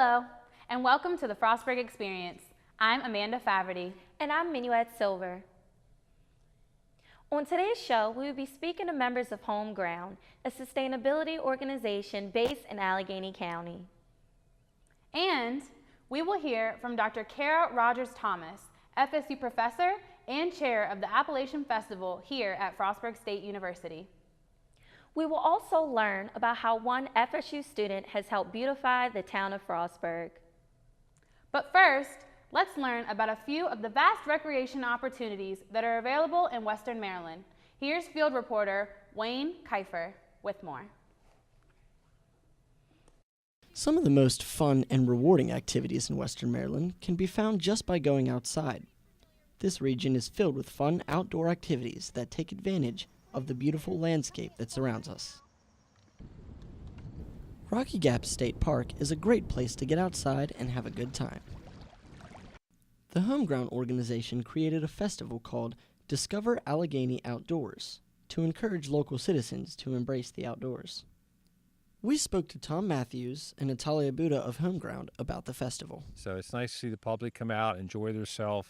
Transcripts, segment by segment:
Hello, and welcome to the Frostburg Experience. I'm Amanda Faverty. And I'm Minuet Silver. On today's show, we will be speaking to members of HomeGround, a sustainability organization based in Allegany County. And we will hear from Dr. Kara Rogers-Thomas, FSU professor and chair of the Appalachian Festival here at Frostburg State University. We will also learn about how one FSU student has helped beautify the town of Frostburg. But first, let's learn about a few of the vast recreation opportunities that are available in Western Maryland. Here's field reporter Wayne Kiefer with more. Some of the most fun and rewarding activities in Western Maryland can be found just by going outside. This region is filled with fun outdoor activities that take advantage of the beautiful landscape that surrounds us. Rocky Gap State Park is a great place to get outside and have a good time. The HomeGround organization created a festival called Discover Allegany Outdoors to encourage local citizens to embrace the outdoors. We spoke to Tom Matthews and Natalia Buda of HomeGround about the festival. So it's nice to see the public come out, enjoy themselves,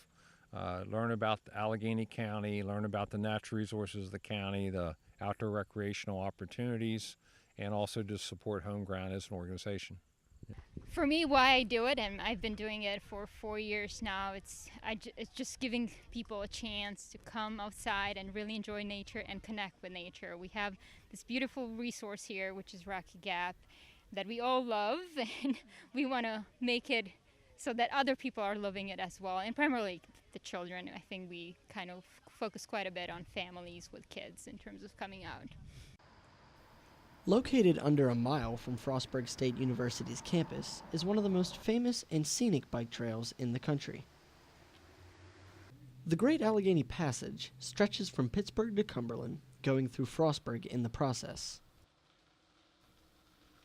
learn about Allegany County, learn about the natural resources of the county, the outdoor recreational opportunities, and also to support HomeGround as an organization. For me, why I do it, and I've been doing it for 4 years now, it's just giving people a chance to come outside and really enjoy nature and connect with nature. We have this beautiful resource here, which is Rocky Gap, that we all love, and we want to make it so that other people are loving it as well, and primarily the children. I think we kind of focus quite a bit on families with kids in terms of coming out. Located under a mile from Frostburg State University's campus is one of the most famous and scenic bike trails in the country. The Great Allegany Passage stretches from Pittsburgh to Cumberland, going through Frostburg in the process.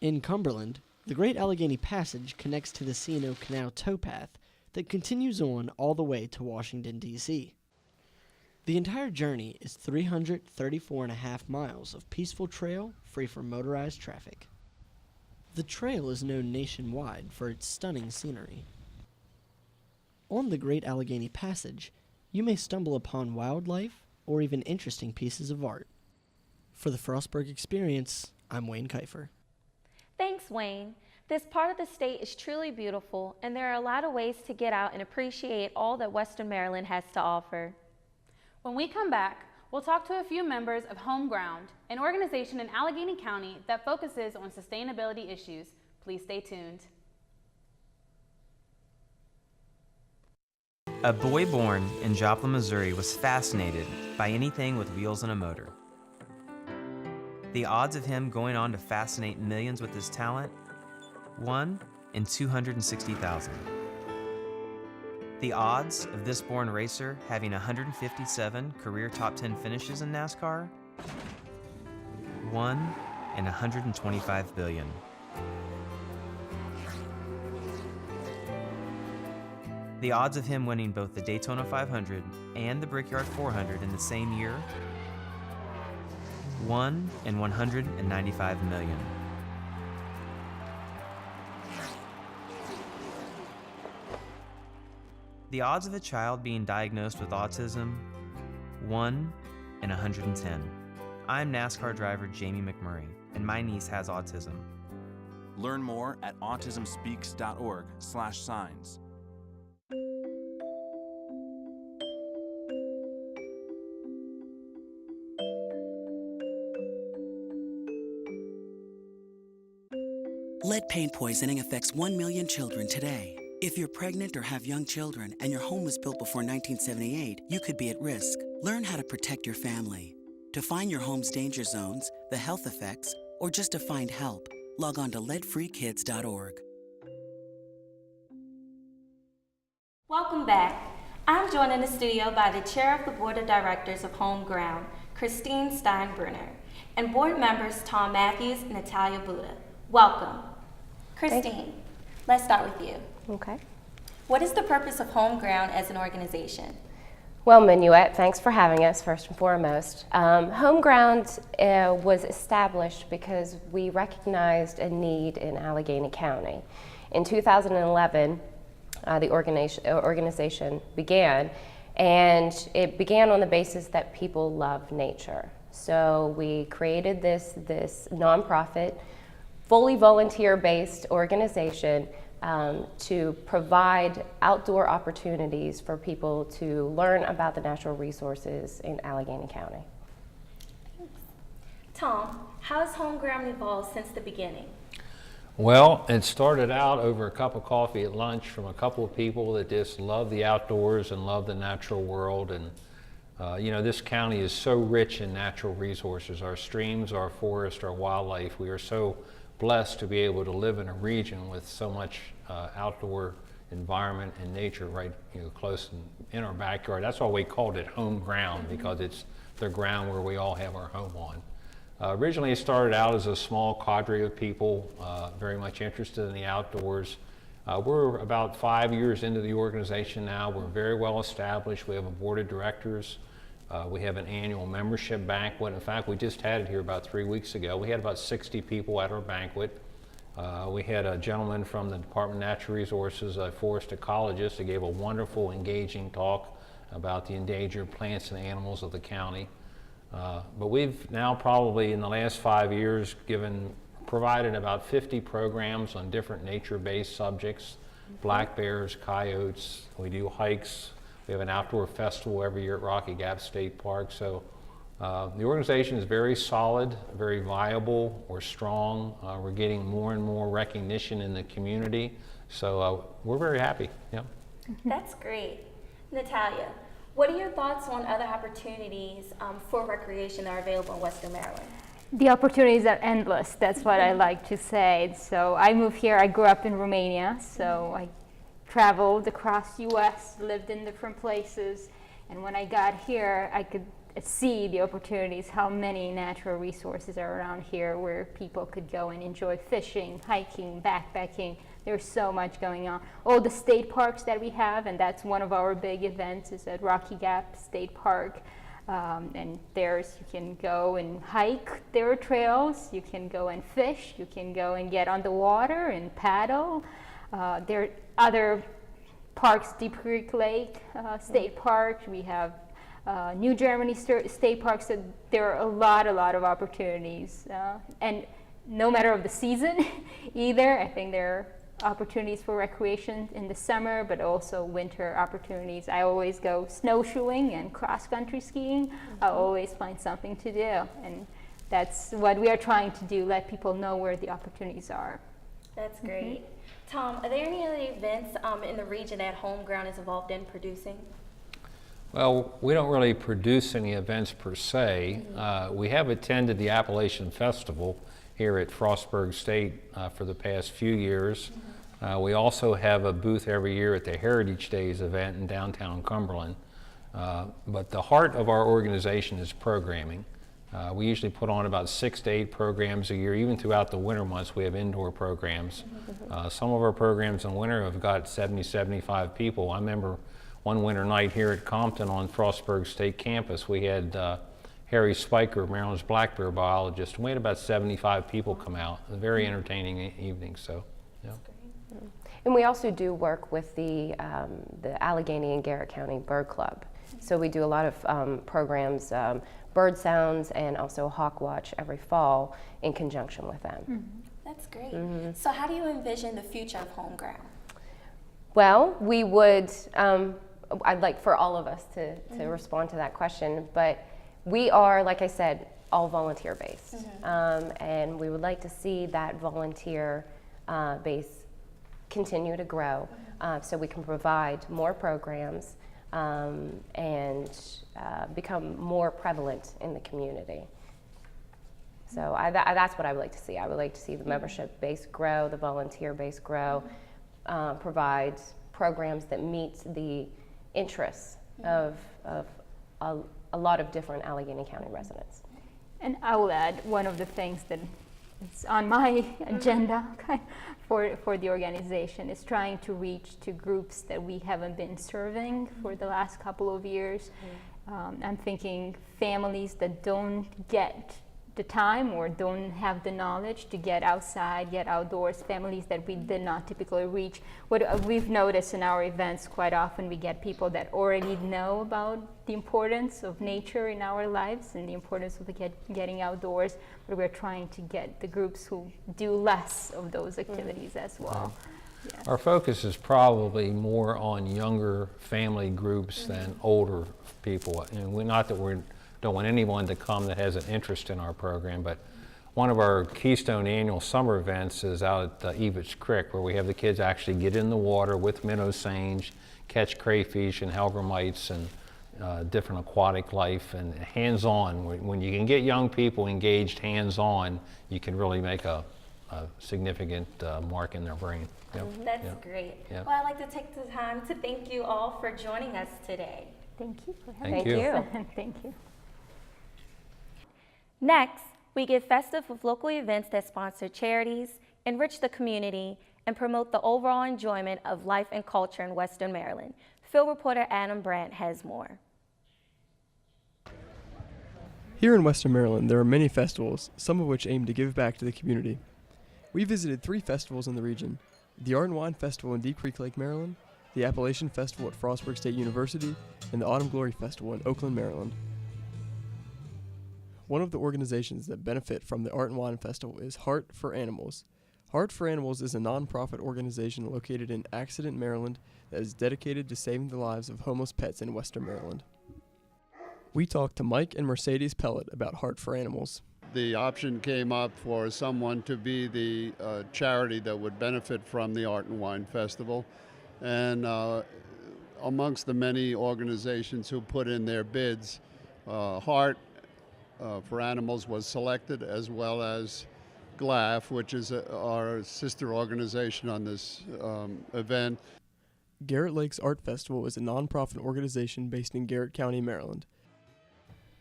In Cumberland, the Great Allegany Passage connects to the C&O Canal towpath that continues on all the way to Washington, D.C. The entire journey is 334.5 miles of peaceful trail free from motorized traffic. The trail is known nationwide for its stunning scenery. On the Great Allegany Passage, you may stumble upon wildlife or even interesting pieces of art. For the Frostburg Experience, I'm Wayne Kiefer. Thanks, Wayne. This part of the state is truly beautiful, and there are a lot of ways to get out and appreciate all that Western Maryland has to offer. When we come back, we'll talk to a few members of HomeGround, an organization in Allegany County that focuses on sustainability issues. Please stay tuned. A boy born in Joplin, Missouri was fascinated by anything with wheels and a motor. The odds of him going on to fascinate millions with his talent? 1 in 260,000. The odds of this born racer having 157 career top 10 finishes in NASCAR? 1 in 125 billion. The odds of him winning both the Daytona 500 and the Brickyard 400 in the same year? 1 in 195 million. The odds of a child being diagnosed with autism? 1 in 110. I'm NASCAR driver Jamie McMurray, and my niece has autism. Learn more at autismspeaks.org/signs. Lead paint poisoning affects 1 million children today. If you're pregnant or have young children and your home was built before 1978, you could be at risk. Learn how to protect your family. To find your home's danger zones, the health effects, or just to find help, log on to leadfreekids.org. Welcome back. I'm joined in the studio by the chair of the Board of Directors of HomeGround, Christine Steinbrenner, and board members Tom Matthews and Natalia Buda. Welcome. Christine, let's start with you. Okay. What is the purpose of HomeGround as an organization? Well, Minuet, thanks for having us, first and foremost. HomeGround was established because we recognized a need in Allegany County. In 2011, the organization began, and it began on the basis that people love nature. So we created this nonprofit, fully volunteer-based organization to provide outdoor opportunities for people to learn about the natural resources in Allegany County. Tom, how has HomeGround evolved since the beginning? Well, it started out over a cup of coffee at lunch from a couple of people that just love the outdoors and love the natural world. And you know, this county is so rich in natural resources, our streams, our forests, our wildlife. We are so blessed to be able to live in a region with so much outdoor environment and nature right, you know, close in our backyard. That's why we called it home ground, because it's the ground where we all have our home on. Originally it started out as a small cadre of people very much interested in the outdoors. We're about 5 years into the organization now. We're very well established. We have a board of directors. We have an annual membership banquet. In fact, we just had it here about 3 weeks ago. We had about 60 people at our banquet. We had a gentleman from the Department of Natural Resources, a forest ecologist, that gave a wonderful, engaging talk about the endangered plants and animals of the county. But we've now probably in the last 5 years provided about 50 programs on different nature-based subjects, black bears, coyotes. We do hikes. We have an outdoor festival every year at Rocky Gap State Park. So the organization is very solid, very viable. We're strong. We're getting more and more recognition in the community. So we're very happy. Yeah. That's great. Natalia, what are your thoughts on other opportunities for recreation that are available in Western Maryland? The opportunities are endless. That's what I like to say. So I moved here. I grew up in Romania, so I traveled across the U.S., lived in different places, and when I got here, I could see the opportunities, how many natural resources are around here where people could go and enjoy fishing, hiking, backpacking. There's so much going on. All the state parks that we have, and that's one of our big events, is at Rocky Gap State Park. And you can go and hike. There are trails. You can go and fish. You can go and get on the water and paddle. There are other parks, Deep Creek Lake State Park. We have New Germany State Park. So there are a lot of opportunities. And no matter of the season either, I think there are opportunities for recreation in the summer, but also winter opportunities. I always go snowshoeing and cross-country skiing. I always find something to do, and that's what we are trying to do, let people know where the opportunities are. That's great. Tom, are there any other events in the region that HomeGround is involved in producing? Well, we don't really produce any events per se. We have attended the Appalachian Festival here at Frostburg State for the past few years. We also have a booth every year at the Heritage Days event in downtown Cumberland. But the heart of our organization is programming. We usually put on about 6 to 8 programs a year. Even throughout the winter months, we have indoor programs. Some of our programs in winter have got 70, 75 people. I remember one winter night here at Compton on Frostburg State campus, we had Harry Spiker, Maryland's black bear biologist, and we had about 75 people come out. A very entertaining evening. So, yeah. And we also do work with the Allegany and Garrett County Bird Club. So we do a lot of programs, bird sounds, and also hawk watch every fall in conjunction with them. That's great. So how do you envision the future of HomeGround? Well, we would, I'd like for all of us to respond to that question, but we are, like I said, all volunteer based. And we would like to see that volunteer base continue to grow so we can provide more programs and become more prevalent in the community. So that's what I would like to see. I would like to see the membership base grow, the volunteer base grow, provide programs that meet the interests of a lot of different Allegany County residents. And I will add one of the things that is on my agenda for the organization is trying to reach to groups that we haven't been serving for the last couple of years. I'm thinking families that don't get the time or don't have the knowledge to get outside, get outdoors, families that we did not typically reach. What we've noticed in our events, quite often we get people that already know about the importance of nature in our lives and the importance of getting outdoors, but we're trying to get the groups who do less of those activities as well. Yeah. Our focus is probably more on younger family groups than older people. And not that we don't want anyone to come that has an interest in our program, but one of our keystone annual summer events is out at the Evich Creek, where we have the kids actually get in the water with minnow sage, catch crayfish and hellgrammites and different aquatic life, and hands-on. When you can get young people engaged hands-on, you can really make a significant mark in their brain. Yep. That's great. Yep. Well, I'd like to take the time to thank you all for joining us today. Thank you for having Thank me. you. Thank you. Next, we get festive with local events that sponsor charities, enrich the community, and promote the overall enjoyment of life and culture in Western Maryland. Field reporter Adam Brandt has more. Here in Western Maryland, there are many festivals, some of which aim to give back to the community. We visited 3 festivals in the region: the Art and Wine Festival in Deep Creek Lake, Maryland, the Appalachian Festival at Frostburg State University, and the Autumn Glory Festival in Oakland, Maryland. One of the organizations that benefit from the Art and Wine Festival is Heart for Animals. Heart for Animals is a nonprofit organization located in Accident, Maryland, that is dedicated to saving the lives of homeless pets in Western Maryland. We talked to Mike and Mercedes Pellet about Heart for Animals. The option came up for someone to be the charity that would benefit from the Art and Wine Festival. And amongst the many organizations who put in their bids, Heart for Animals was selected, as well as GLAF, which is our sister organization on this event. Garrett Lakes Art Festival is a nonprofit organization based in Garrett County, Maryland.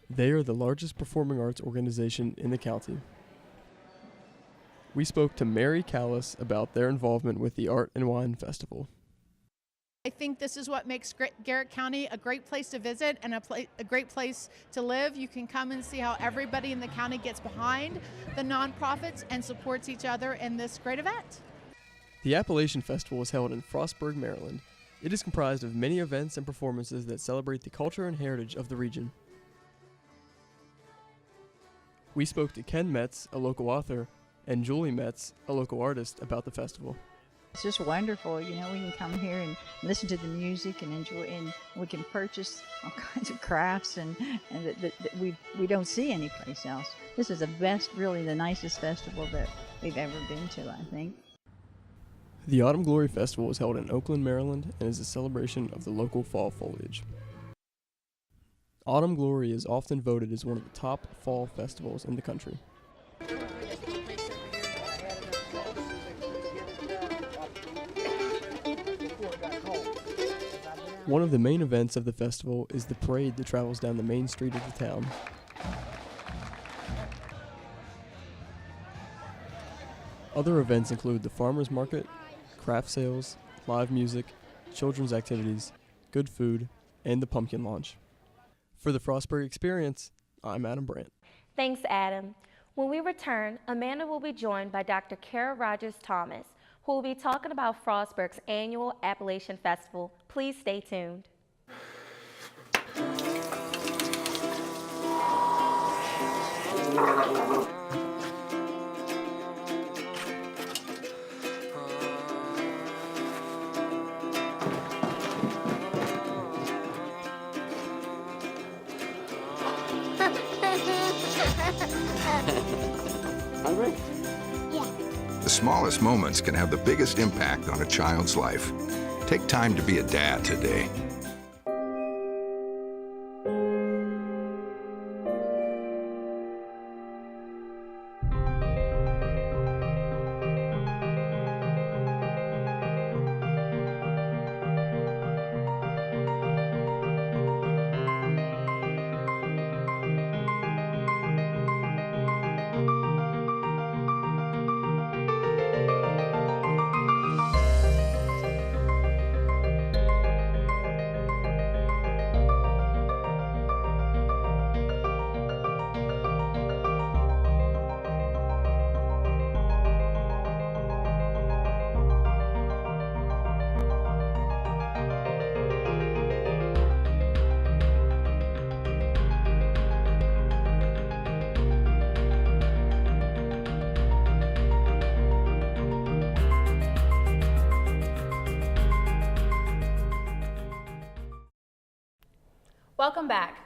They are the largest performing arts organization in the county. We spoke to Mary Callis about their involvement with the Art and Wine Festival. I think this is what makes Garrett County a great place to visit and a great place to live. You can come and see how everybody in the county gets behind the nonprofits and supports each other in this great event. The Appalachian Festival is held in Frostburg, Maryland. It is comprised of many events and performances that celebrate the culture and heritage of the region. We spoke to Ken Metz, a local author, and Julie Metz, a local artist, about the festival. It's just wonderful, you know, we can come here and listen to the music and enjoy, and we can purchase all kinds of crafts and that we don't see anyplace else. This is the best, really the nicest festival that we've ever been to, I think. The Autumn Glory Festival is held in Oakland, Maryland, and is a celebration of the local fall foliage. Autumn Glory is often voted as one of the top fall festivals in the country. One of the main events of the festival is the parade that travels down the main street of the town. Other events include the farmers market, craft sales, live music, children's activities, good food, and the pumpkin launch. For the Frostburg Experience, I'm Adam Brandt. Thanks, Adam. When we return, Amanda will be joined by Dr. Kara Rogers-Thomas, who will be talking about Frostburg's annual Appalachian Festival. Please stay tuned. Hungry? Yeah. The smallest moments can have the biggest impact on a child's life. Take time to be a dad today. Welcome back.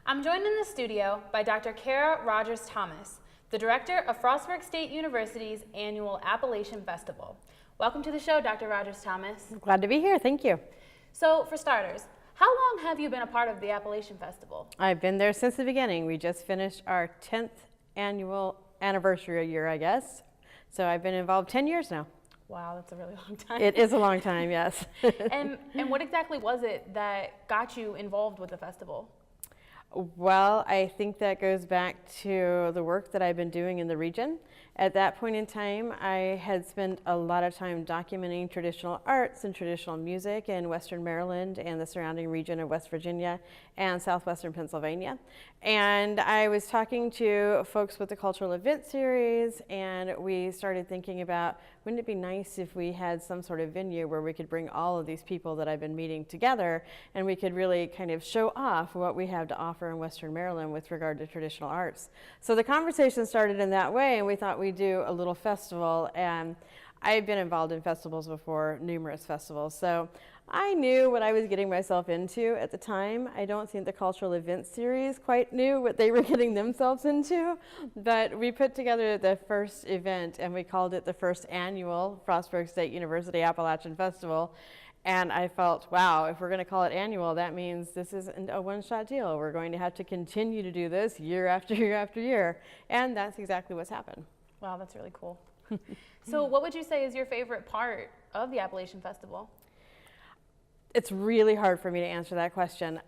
I'm joined in the studio by Dr. Kara Rogers-Thomas, the director of Frostburg State University's annual Appalachian Festival. Welcome to the show, Dr. Rogers-Thomas. Glad to be here, thank you. So, for starters, how long have you been a part of the Appalachian Festival? I've been there since the beginning. We just finished our 10th annual anniversary year, I guess. So I've been involved 10 years now. Wow, that's a really long time. It is a long time, yes. And what exactly was it that got you involved with the festival? Well, I think that goes back to the work that I've been doing in the region. At that point in time, I had spent a lot of time documenting traditional arts and traditional music in Western Maryland and the surrounding region of West Virginia and southwestern Pennsylvania. And I was talking to folks with the Cultural Event Series, and we started thinking about, wouldn't it be nice if we had some sort of venue where we could bring all of these people that I've been meeting together, and we could really kind of show off what we have to offer in Western Maryland with regard to traditional arts. So the conversation started in that way, and we thought we'd do a little festival. And I've been involved in festivals before, numerous festivals, so I knew what I was getting myself into at the time. I don't think the Cultural Events Series quite knew what they were getting themselves into, but we put together the first event, and we called it the first annual Frostburg State University Appalachian Festival. And I felt, wow, if we're going to call it annual, that means this isn't a one-shot deal. We're going to have to continue to do this year after year after year. And that's exactly what's happened. Wow, that's really cool. So what would you say is your favorite part of the Appalachian Festival? It's really hard for me to answer that question.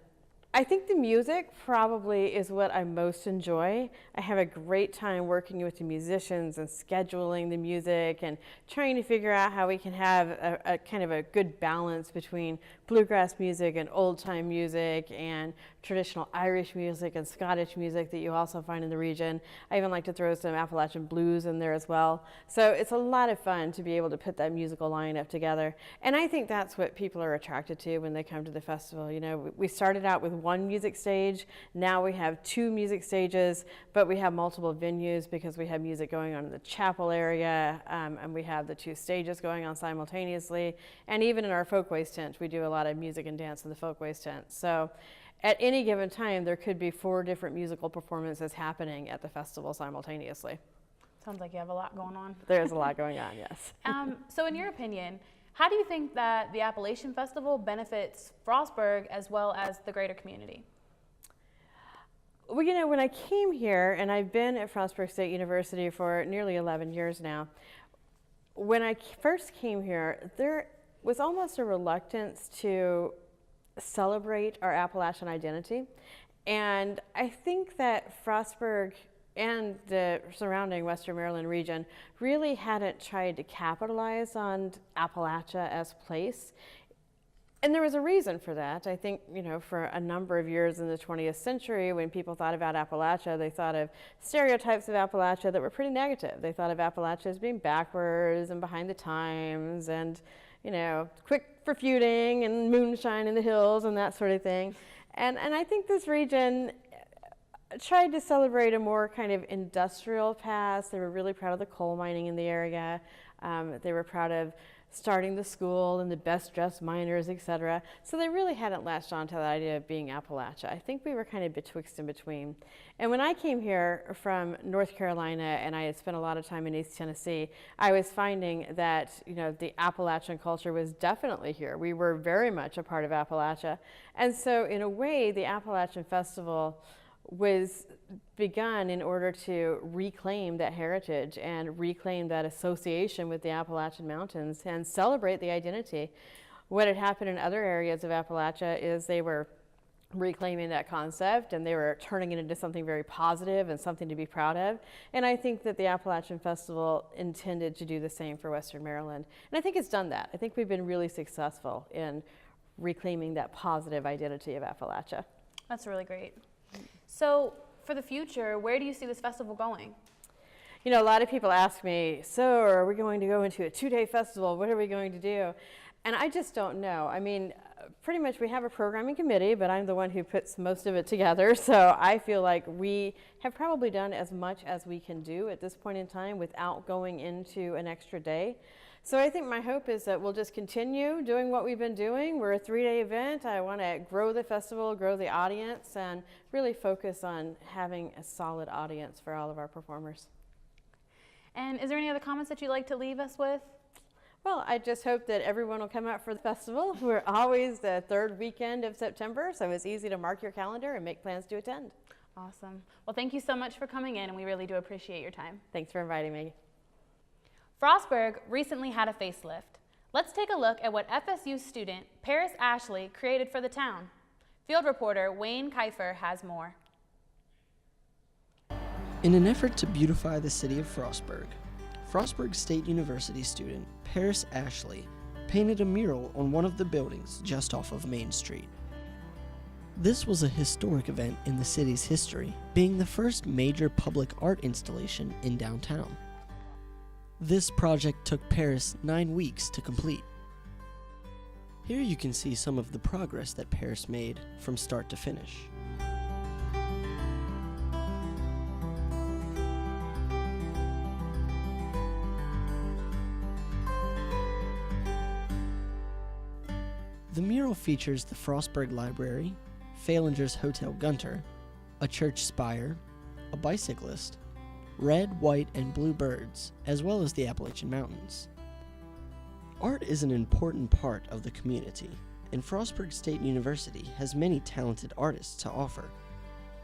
I think the music probably is what I most enjoy. I have a great time working with the musicians and scheduling the music and trying to figure out how we can have a kind of a good balance between bluegrass music and old-time music and traditional Irish music and Scottish music that you also find in the region. I even like to throw some Appalachian blues in there as well. So it's a lot of fun to be able to put that musical lineup together. And I think that's what people are attracted to when they come to the festival. You know, we started out with one music stage. Now we have 2 music stages, but we have multiple venues because we have music going on in the chapel area, and we have the 2 stages going on simultaneously. And even in our folkways tent, we do a lot of music and dance in the folkways tent. So at any given time, there could be 4 different musical performances happening at the festival simultaneously. Sounds like you have a lot going on. There's a lot going on, yes. So in your opinion, how do you think that the Appalachian Festival benefits Frostburg as well as the greater community? Well, you know, when I came here, and I've been at Frostburg State University for nearly 11 years now, when I first came here, there was almost a reluctance to celebrate our Appalachian identity. And I think that Frostburg and the surrounding Western Maryland region really hadn't tried to capitalize on Appalachia as place. And there was a reason for that. I think, you know, for a number of years in the 20th century, when people thought about Appalachia, they thought of stereotypes of Appalachia that were pretty negative. They thought of Appalachia as being backwards and behind the times and, you know, quick for feuding and moonshine in the hills and that sort of thing. And I think this region tried to celebrate a more kind of industrial past. They were really proud of the coal mining in the area. They were proud of starting the school and the best dressed miners, etc. So they really hadn't latched on to the idea of being Appalachia. I think we were kind of betwixt and between. And when I came here from North Carolina and I had spent a lot of time in East Tennessee, I was finding that, you know, the Appalachian culture was definitely here. We were very much a part of Appalachia. And so in a way, the Appalachian Festival was begun in order to reclaim that heritage and reclaim that association with the Appalachian Mountains and celebrate the identity. What had happened in other areas of Appalachia is they were reclaiming that concept and they were turning it into something very positive and something to be proud of. And I think that the Appalachian Festival intended to do the same for Western Maryland. And I think it's done that. I think we've been really successful in reclaiming that positive identity of Appalachia. That's really great. So for the future, where do you see this festival going? You know, a lot of people ask me, so are we going to go into a 2-day festival? What are we going to do? And I just don't know. I mean, pretty much we have a programming committee, but I'm the one who puts most of it together. So I feel like we have probably done as much as we can do at this point in time without going into an extra day. So I think my hope is that we'll just continue doing what we've been doing. We're a 3-day event. I want to grow the festival, grow the audience, and really focus on having a solid audience for all of our performers. And is there any other comments that you'd like to leave us with? Well, I just hope that everyone will come out for the festival. We're always the 3rd weekend of September, so it's easy to mark your calendar and make plans to attend. Awesome. Well, thank you so much for coming in, and we really do appreciate your time. Thanks for inviting me. Frostburg recently had a facelift. Let's take a look at what FSU student Paris Ashley created for the town. Field reporter Wayne Kiefer has more. In an effort to beautify the city of Frostburg, Frostburg State University student Paris Ashley painted a mural on one of the buildings just off of Main Street. This was a historic event in the city's history, being the first major public art installation in downtown. This project took Paris 9 weeks to complete. Here you can see some of the progress that Paris made from start to finish. The mural features the Frostburg Library, Fehlinger's Hotel Gunter, a church spire, a bicyclist, red, white, and blue birds, as well as the Appalachian Mountains. Art is an important part of the community, and Frostburg State University has many talented artists to offer.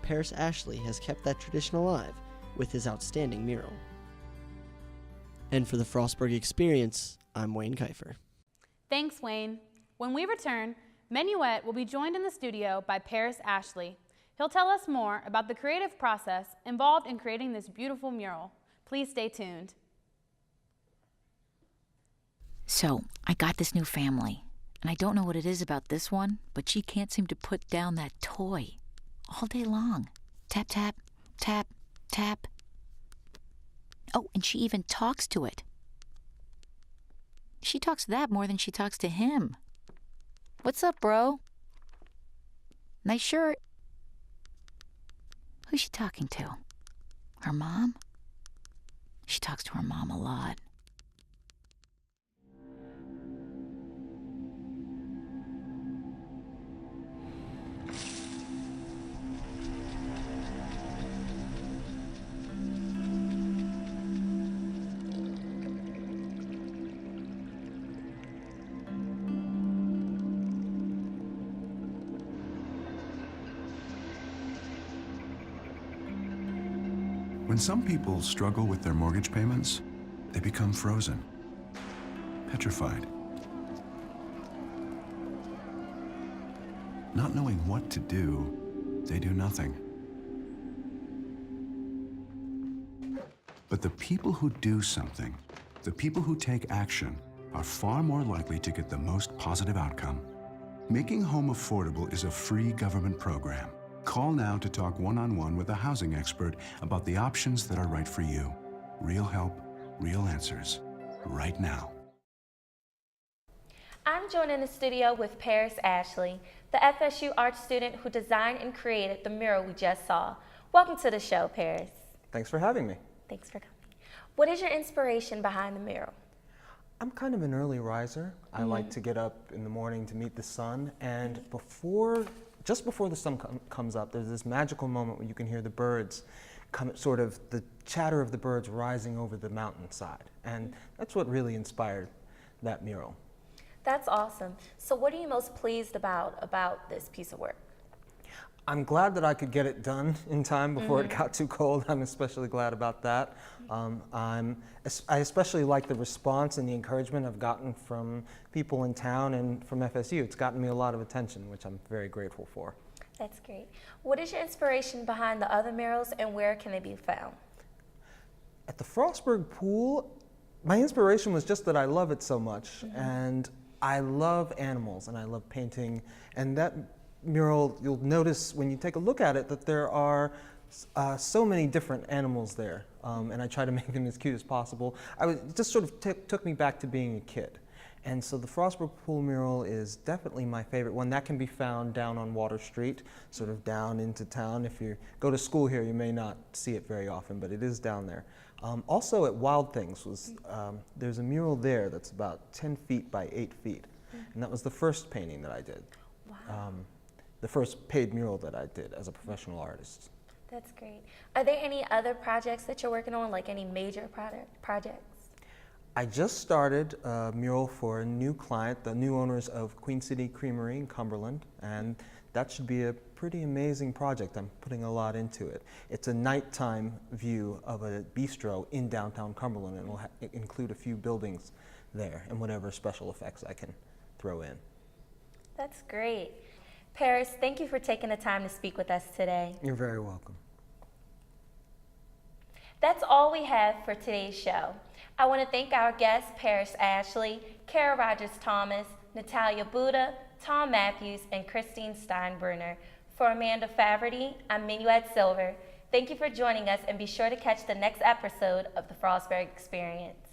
Paris Ashley has kept that tradition alive with his outstanding mural. And for the Frostburg Experience, I'm Wayne Kiefer. Thanks, Wayne. When we return, Menuet will be joined in the studio by Paris Ashley. He'll tell us more about the creative process involved in creating this beautiful mural. Please stay tuned. So, I got this new family, and I don't know what it is about this one, but she can't seem to put down that toy all day long. Tap, tap, tap, tap. Oh, and she even talks to it. She talks to that more than she talks to him. What's up, bro? Nice shirt. Who's she talking to? Her mom? She talks to her mom a lot. When some people struggle with their mortgage payments, they become frozen, petrified. Not knowing what to do, they do nothing. But the people who do something, the people who take action, are far more likely to get the most positive outcome. Making Home Affordable is a free government program. Call now to talk one-on-one with a housing expert about the options that are right for you. Real help, real answers, right now. I'm joined in the studio with Paris Ashley, the FSU art student who designed and created the mural we just saw. Welcome to the show, Paris. Thanks for having me. Thanks for coming. What is your inspiration behind the mural? I'm kind of an early riser. I like to get up in the morning to meet the sun, and just before the sun comes up, there's this magical moment where you can hear the birds sort of the chatter of the birds rising over the mountainside. And that's what really inspired that mural. That's awesome. So what are you most pleased about this piece of work? I'm glad that I could get it done in time before it got too cold. I'm especially glad about that. I especially like the response and the encouragement I've gotten from people in town and from FSU. It's gotten me a lot of attention, which I'm very grateful for. That's great. What is your inspiration behind the other murals, and where can they be found? At the Frostburg pool, my inspiration was just that I love it so much, and I love animals, and I love painting, and that mural, you'll notice when you take a look at it that there are so many different animals there, and I try to make them as cute as possible. It just sort of took me back to being a kid. And so the Frostburg pool mural is definitely my favorite one. That can be found down on Water Street, sort of down into town. If you go to school here, you may not see it very often, but it is down there. Also at Wild Things, there's a mural there that's about 10 feet by 8 feet. And that was the first painting that I did. Wow. The first paid mural that I did as a professional artist. That's great. Are there any other projects that you're working on, like any major projects? I just started a mural for a new client, the new owners of Queen City Creamery in Cumberland, and that should be a pretty amazing project. I'm putting a lot into it. It's a nighttime view of a bistro in downtown Cumberland, and will include a few buildings there and whatever special effects I can throw in. That's great. Paris, thank you for taking the time to speak with us today. You're very welcome. That's all we have for today's show. I want to thank our guests, Paris Ashley, Kara Rogers-Thomas, Natalia Buddha, Tom Matthews, and Christine Steinbrunner. For Amanda Faverty, I'm Minuet Silver. Thank you for joining us, and be sure to catch the next episode of the Frostburg Experience.